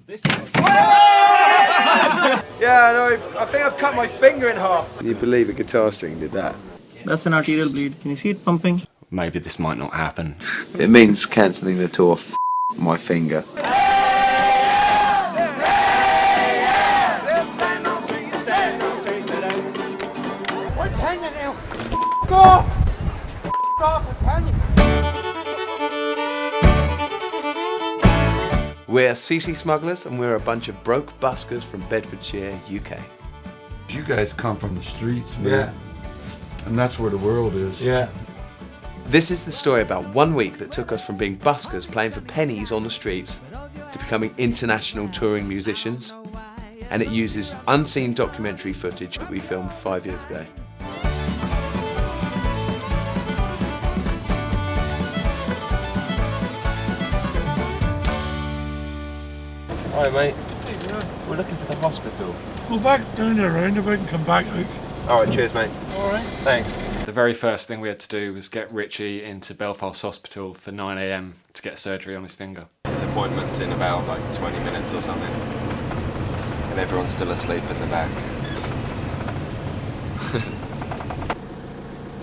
This is Yeah, no, I think I've cut my finger in half. Can you believe a guitar string did that? That's an arterial bleed. Can you see it pumping? Maybe this might not happen. It means cancelling the tour. My finger. We're CC Smugglers and we're a bunch of broke buskers from Bedfordshire, UK. You guys come from the streets, man. Yeah. And that's where the world is. Yeah. This is the story about 1 week that took us from being buskers playing for pennies on the streets to becoming international touring musicians. And it uses unseen documentary footage that we filmed 5 years ago. Hi mate, we're looking for the hospital. Go back down the roundabout and come back out. Alright, cheers mate. Alright. Thanks. The very first thing we had to do was get Richie into Belfast Hospital for 9 AM to get surgery on his finger. His appointment's in about like 20 minutes or something. And everyone's still asleep in the back. Do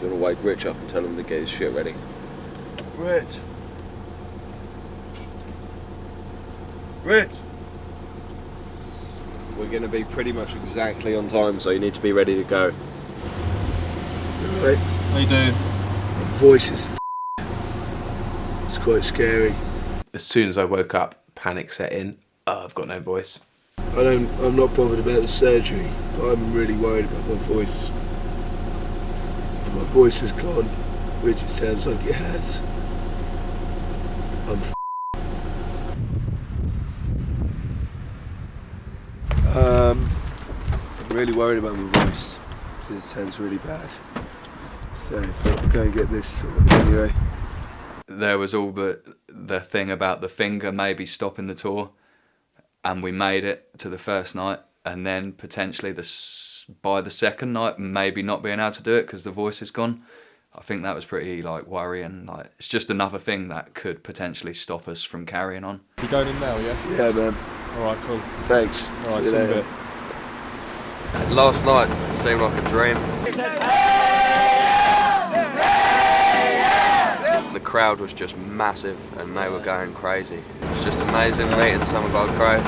you want to wake Rich up and tell him to get his shit ready? Rich. Rich. We're going to be pretty much exactly on time, so you need to be ready to go. Right. How you doing? My voice is It's quite scary. As soon as I woke up, panic set in. Oh, I've got no voice. I'm not bothered about the surgery, but I'm really worried about my voice. If my voice is gone, which it sounds like it has, I'm I'm really worried about my voice, because it sounds really bad. So I'll go and get this sorted anyway. There was all the thing about the finger maybe stopping the tour, and we made it to the first night, and then potentially by the second night maybe not being able to do it because the voice is gone. I think that was pretty like worrying. Like, it's just another thing that could potentially stop us from carrying on. You going in now, yeah? Yeah, man. Alright, cool. Thanks. Alright, see you later. Last night seemed like a dream. The crowd was just massive and they were going crazy. It was just amazing meeting some of our crew.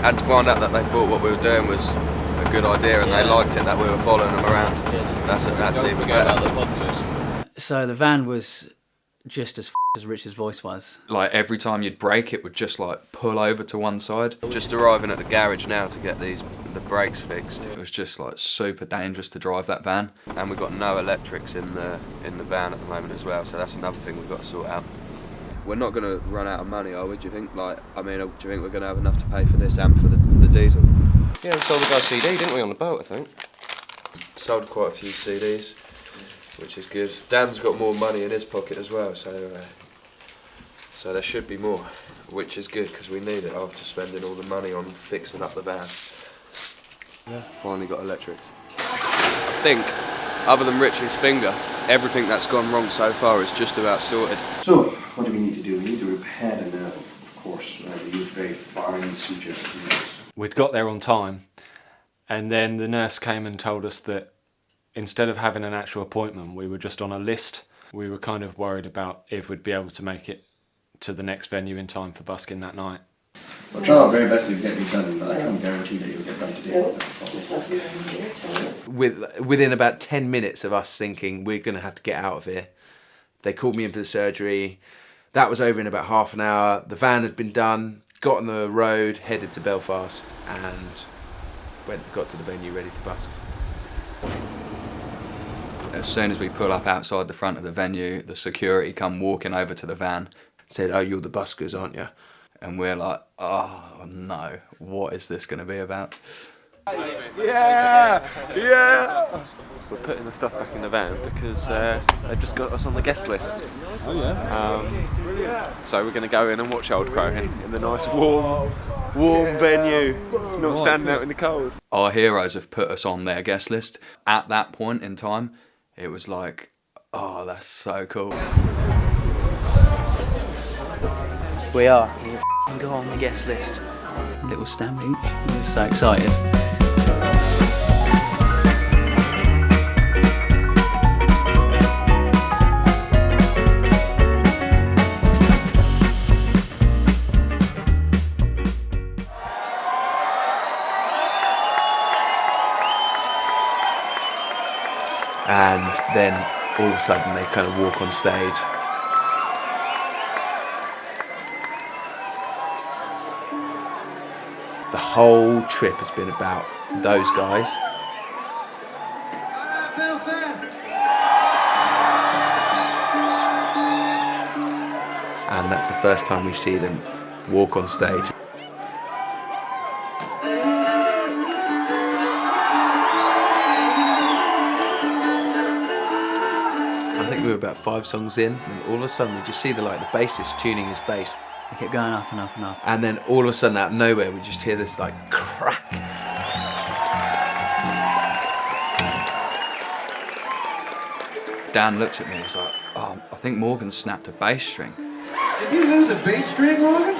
And to find out that they thought what we were doing was a good idea and they liked it that we were following them around. That's even better. So the van was just as as Rich's voice was. Like every time you'd brake, it would just like pull over to one side. Just arriving at the garage now to get the brakes fixed. It was just like super dangerous to drive that van. And we've got no electrics in the van at the moment as well, so that's another thing we've got to sort out. We're not going to run out of money, are we? Do you think? Do you think we're going to have enough to pay for this and for the diesel? Yeah, we sold the guy CD, didn't we, on the boat, I think? Sold quite a few CDs, which is good. Dan's got more money in his pocket as well, so there should be more, which is good because we need it after spending all the money on fixing up the van. Yeah, finally got electrics. I think, other than Rich's finger, everything that's gone wrong so far is just about sorted. So, what do we need to do? We need to repair the nerve, of course. We use very fine sutures. We'd got there on time, and then the nurse came and told us that instead of having an actual appointment, we were just on a list. We were kind of worried about if we'd be able to make it to the next venue in time for busking that night. We'll try our very best to get it done, but I can't guarantee that you'll get done today. Within about 10 minutes of us thinking we're going to have to get out of here, they called me in for the surgery. That was over in about half an hour. The van had been done, got on the road, headed to Belfast, and got to the venue ready to busk. As soon as we pull up outside the front of the venue, the security come walking over to the van. Said, "Oh, you're the buskers, aren't you?" And we're like, oh no, what is this going to be about? Yeah! Yeah! We're putting the stuff back in the van because they've just got us on the guest list. Oh yeah? So we're going to go in and watch Old Crow in the nice warm venue, not standing out in the cold. Our heroes have put us on their guest list. At that point in time, it was like, oh, that's so cool. We are. can go on the guest list. Little stamping. We were so excited. And then all of a sudden they kind of walk on stage. The whole trip has been about those guys. And that's the first time we see them walk on stage. I think we were about 5 songs in, and all of a sudden we just see the bassist tuning his bass. We kept going up and up and up. And then all of a sudden out of nowhere we just hear this like crack. Dan looks at me, he's like, oh, I think Morgan snapped a bass string. Did you lose a bass string, Morgan?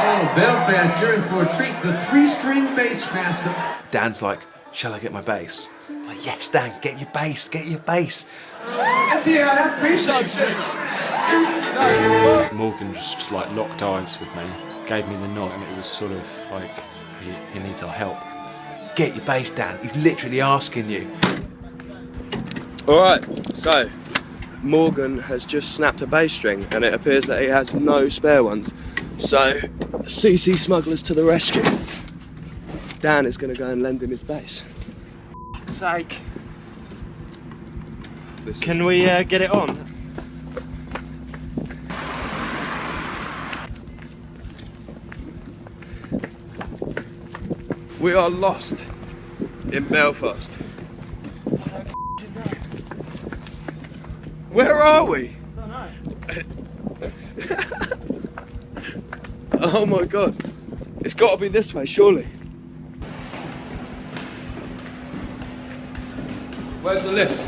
Oh, Belfast, you're in for a treat. The 3-string bass master. Dan's like, shall I get my bass? I'm like, yes, Dan, get your bass, get your bass. Let's hear that bass string. Morgan just like locked eyes with me, gave me the nod, and it was sort of like, he needs our help. Get your bass, Dan. He's literally asking you. Alright, so Morgan has just snapped a bass string and it appears that he has no spare ones. So, CC Smugglers to the rescue. Dan is going to go and lend him his bass. For sake. Can we get it on? We are lost in Belfast. Where are we? I don't know. Oh my god. It's got to be this way, surely. Where's the lift?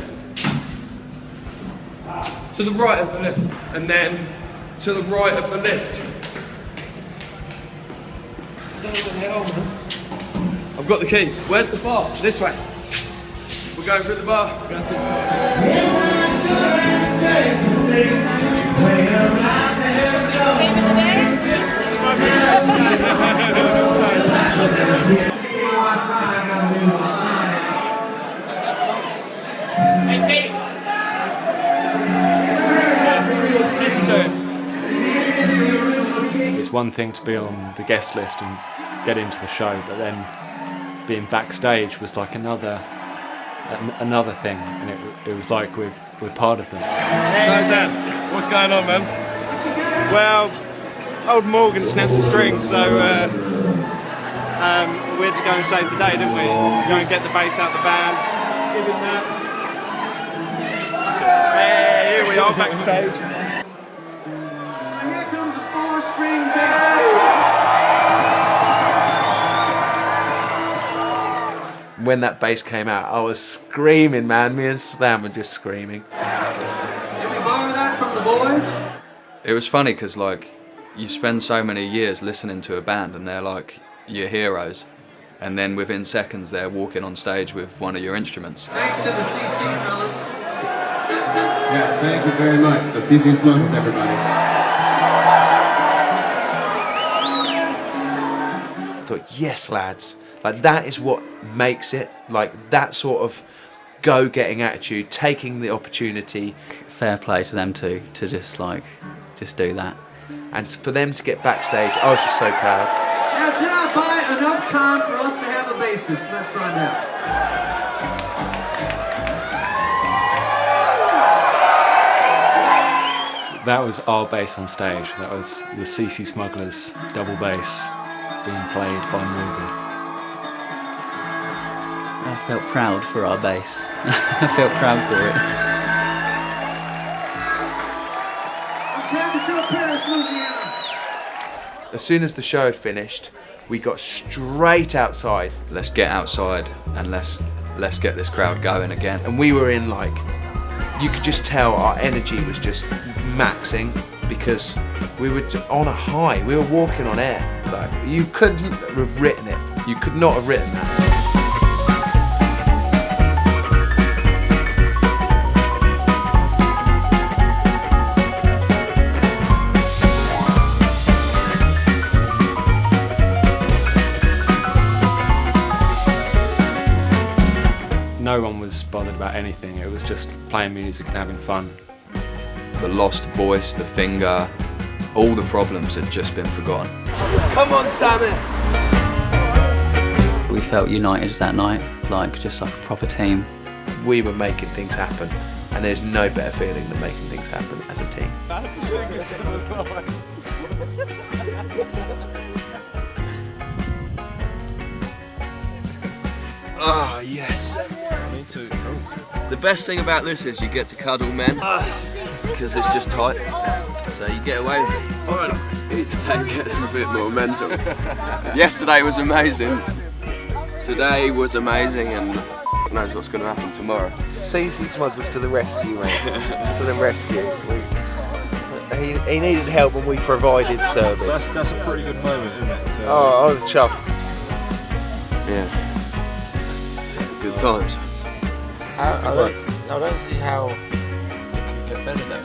To the right of the lift. And then to the right of the lift. What the hell, man? I've got the keys. Where's the bar? This way. We're going through the bar. We're going through the bar. It's one thing to be on the guest list and get into the show, but then being backstage was like another thing, and it was like we're part of them. So Dan, what's going on, man? Well, old Morgan snapped a string, so we had to go and save the day, didn't we? Go and get the bass out the van, give him that. Hey, here we are backstage. And here comes a 4-string bass. When that bass came out, I was screaming, man. Me and Sam were just screaming. Did we borrow that from the boys? It was funny because like you spend so many years listening to a band and they're like your heroes, and then within seconds they're walking on stage with one of your instruments. Thanks to the CC fellas. Yes, thank you very much. The CC Smugglers, everybody. I thought, yes, lads. Like, that is what makes it. Like, that sort of go-getting attitude, taking the opportunity. Fair play to them too, to just do that. And for them to get backstage, I was just so proud. Now, did I buy enough time for us to have a bassist? Let's find out. That was our bass on stage. That was the CC Smugglers double bass being played by Morgan. I felt proud for our bass. I felt proud for it. As soon as the show had finished, we got straight outside. Let's get outside and let's get this crowd going again. And we were in, like, you could just tell our energy was just maxing. because we were on a high. We were walking on air. Like, you couldn't have written it. You could not have written that. No one was bothered about anything. It was just playing music and having fun. The lost voice, the finger, all the problems had just been forgotten. Come on, Sammy! We felt united that night, just like a proper team. We were making things happen, and there's no better feeling than making things happen as a team. Ah, yes. Me too. The best thing about this is you get to cuddle men, because it's just tight, so you get away with it. Each day gets a bit more mental. Yesterday was amazing, today was amazing, and knows what's going to happen tomorrow. CC Smugglers to the rescue, mate. To the rescue. He needed help and we provided service. That's a pretty good moment, isn't it? Oh, I was chuffed. Yeah. Good times. I don't see how it could get better though.